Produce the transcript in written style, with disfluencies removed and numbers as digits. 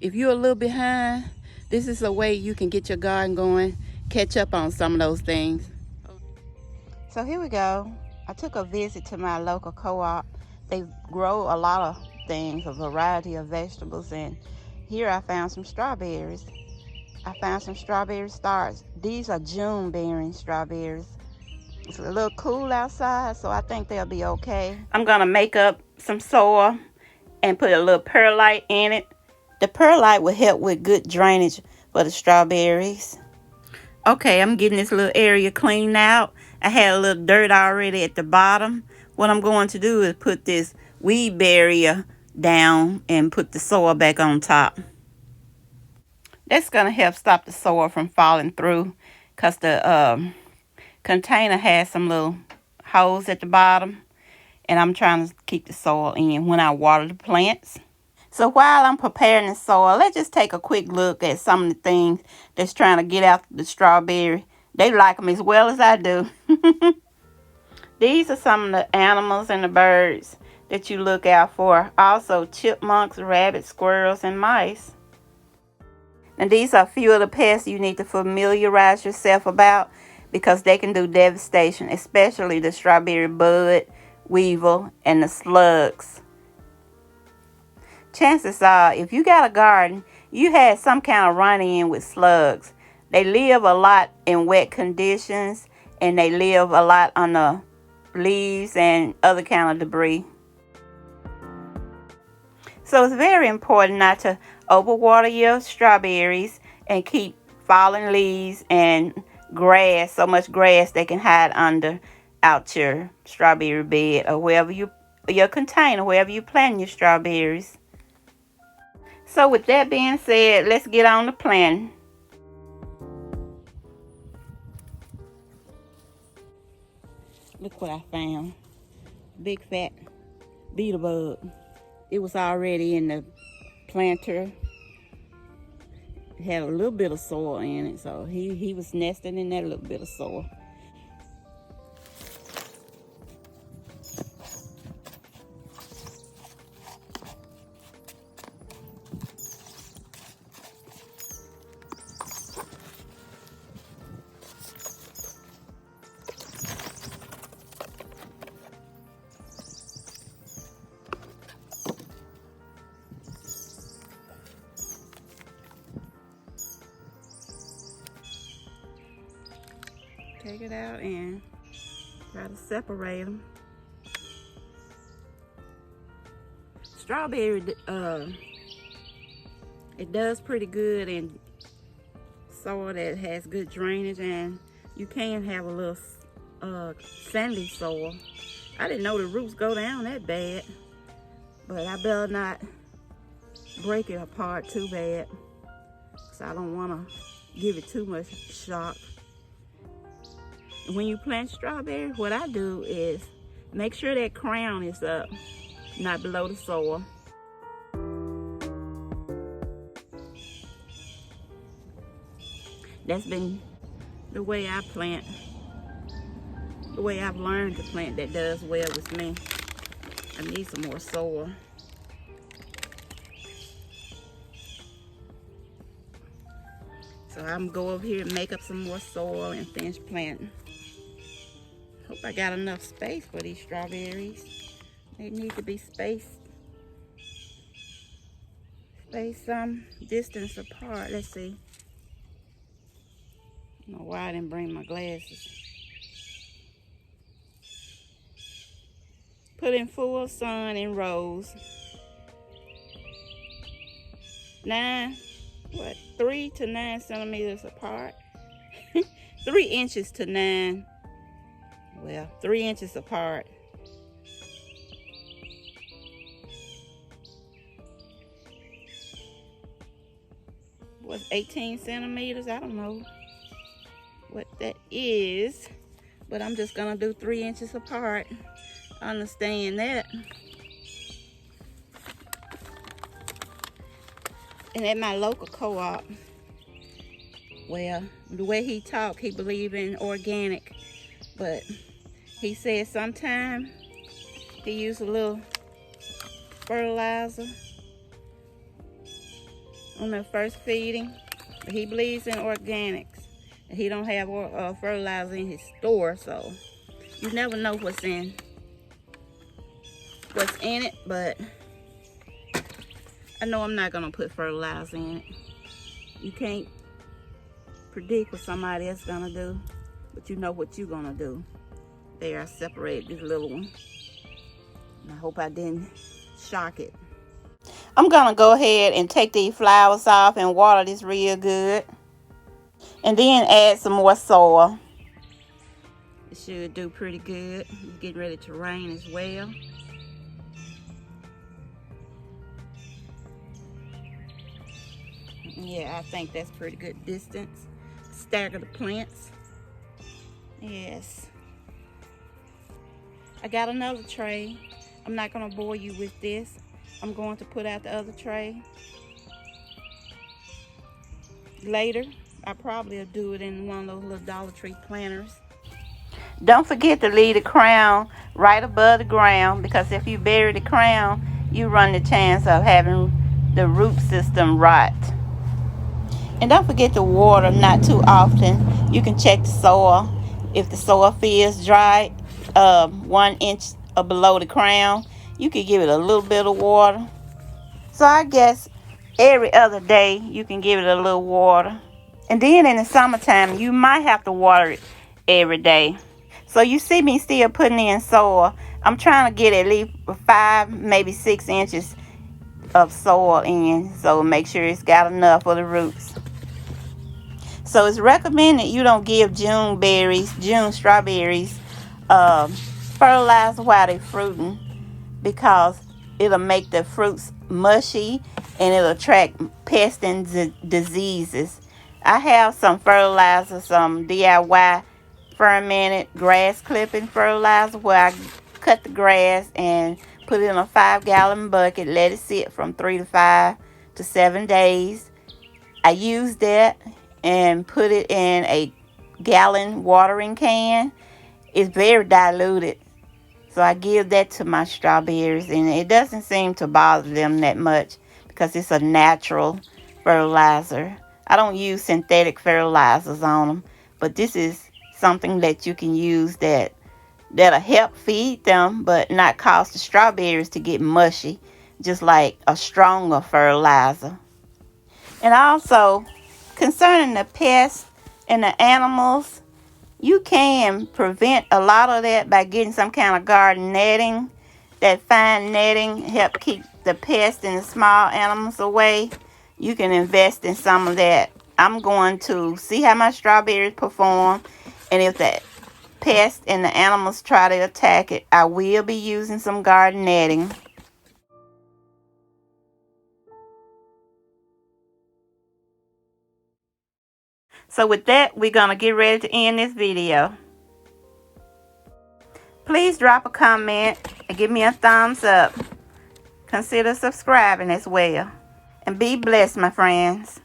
If you're a little behind, this is a way you can get your garden going, catch up on some of those things. So here we go. I took a visit to my local co-op. They grow a lot of things, a variety of vegetables, and here I found some strawberries. I found some strawberry starts. These are June bearing strawberries. It's a little cool outside, so I think they'll be okay. I'm gonna make up some soil and put a little perlite in it. The perlite will help with good drainage for the strawberries. Okay, I'm getting this little area cleaned out. I had a little dirt already at the bottom. What I'm going to do is put this weed barrier down and put the soil back on top. That's going to help stop the soil from falling through because the container has some little holes at the bottom. And I'm trying to keep the soil in when I water the plants. So while I'm preparing the soil, let's just take a quick look at some of the things that's trying to get out the strawberry. They like them as well as I do. These are some of the animals and the birds that you look out for. Also chipmunks, rabbits, squirrels, and mice. And these are a few of the pests you need to familiarize yourself about because they can do devastation, especially the strawberry bud, weevil, and the slugs. Chances are, if you got a garden, you had some kind of run-in with slugs. They live a lot in wet conditions, and they live a lot on the leaves and other kind of debris. So it's very important not to overwater your strawberries and keep falling leaves and grass, so much grass they can hide under out your strawberry bed or wherever your container, wherever you plant your strawberries. So with that being said, let's get on to planting. Look what I found. Big fat beetle bug. It was already in the planter. It had a little bit of soil in it, so he was nesting in that little bit of soil. Take it out and try to separate them. Strawberry, it does pretty good in soil that has good drainage, and you can have a little sandy soil. I didn't know the roots go down that bad, but I better not break it apart too bad, so I don't want to give it too much shock. When you plant strawberries, what I do is make sure that crown is up, not below the soil. That's been the way I plant, the way I've learned to plant that does well with me. I need some more soil. So I'm gonna go over here and make up some more soil and finish planting. Hope I got enough space for these strawberries. They need to be spaced some distance apart. Let's see. I don't know why I didn't bring my glasses. Put in full sun in rows. 3 to 9 centimeters apart. 3 inches to 9. Well, 3 inches apart. What's 18 centimeters? I don't know what that is, but I'm just gonna do 3 inches apart. Understand that. And at my local co-op, well, the way he talked, he believed in organic, but he said sometimes he used a little fertilizer, on the first feeding. He believes in organics. He don't have fertilizer in his store, so you never know what's in it, but I know I'm not gonna put fertilizer in it. You can't predict what somebody else is gonna do, but you know what you're gonna do. There, I separated this little one. I hope I didn't shock it. I'm gonna go ahead and take these flowers off and water this real good. And then add some more soil. It should do pretty good. It's getting ready to rain as well. Yeah, I think that's pretty good distance. Stagger the plants. Yes. I got another tray. I'm not gonna bore you with this. I'm going to put out the other tray later. I probably will do it in one of those little Dollar Tree planters. Don't forget to leave the crown right above the ground, because if you bury the crown, you run the chance of having the root system rot. And don't forget to water not too often. You can check the soil. If the soil feels dry, 1 inch below the crown, you can give it a little bit of water. So I guess every other day you can give it a little water. And then in the summertime, you might have to water it every day. So you see me still putting in soil. I'm trying to get at least 5, maybe 6 inches of soil in, so make sure it's got enough for the roots. So it's recommended you don't give June strawberries, fertilizer while they're fruiting, because it'll make the fruits mushy and it'll attract pests and diseases. I have some fertilizer, some DIY fermented grass clipping fertilizer, where I cut the grass and put it in a 5-gallon bucket, let it sit from 3 to 5 to 7 days. I use that and put it in a gallon watering can. It's very diluted, so I give that to my strawberries, and it doesn't seem to bother them that much because it's a natural fertilizer. I don't use synthetic fertilizers on them, but this is something that you can use that'll help feed them, but not cause the strawberries to get mushy, just like a stronger fertilizer. And also, concerning the pests and the animals, you can prevent a lot of that by getting some kind of garden netting. That fine netting help keep the pests and the small animals away. You can invest in some of that. I'm going to see how my strawberries perform, and if the pests and the animals try to attack it, I will be using some garden netting. So with that, we're going to get ready to end this video. Please drop a comment and give me a thumbs up. Consider subscribing as well. And be blessed, my friends.